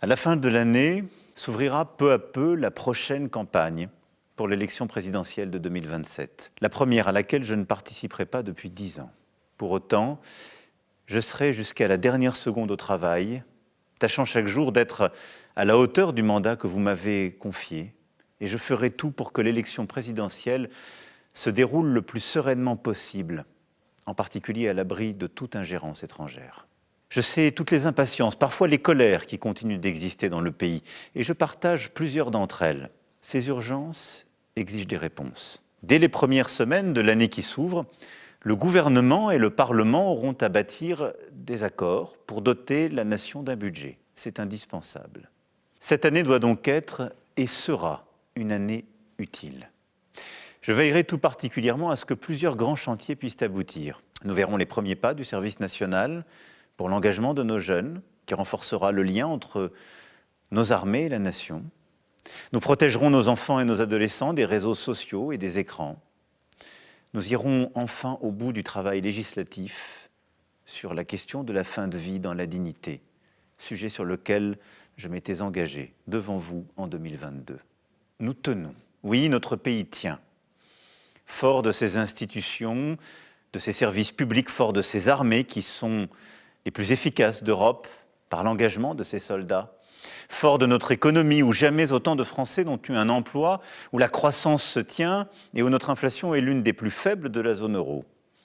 À la fin de l'année, s'ouvrira peu à peu la prochaine campagne pour l'élection présidentielle de 2027. La première à laquelle je ne participerai pas depuis 10 ans. Pour autant, je serai jusqu'à la dernière seconde au travail, tâchant chaque jour d'être à la hauteur du mandat que vous m'avez confié, et je ferai tout pour que l'élection présidentielle se déroule le plus sereinement possible, en particulier à l'abri de toute ingérence étrangère. Je sais toutes les impatiences, parfois les colères qui continuent d'exister dans le pays, et je partage plusieurs d'entre elles. Ces urgences exigent des réponses. Dès les premières semaines de l'année qui s'ouvre, le gouvernement et le Parlement auront à bâtir des accords pour doter la nation d'un budget. C'est indispensable. Cette année doit donc être et sera une année utile. Je veillerai tout particulièrement à ce que plusieurs grands chantiers puissent aboutir. Nous verrons les premiers pas du service national pour l'engagement de nos jeunes, qui renforcera le lien entre nos armées et la nation. Nous protégerons nos enfants et nos adolescents des réseaux sociaux et des écrans. Nous irons enfin au bout du travail législatif sur la question de la fin de vie dans la dignité, sujet sur lequel je m'étais engagé devant vous en 2022. Nous tenons. Oui, notre pays tient. Fort de ses institutions, de ses services publics, fort de ses armées qui sont les plus efficaces d'Europe par l'engagement de ses soldats, fort de notre économie où jamais autant de Français n'ont eu un emploi, où la croissance se tient et où notre inflation est l'une des plus faibles de la zone euro.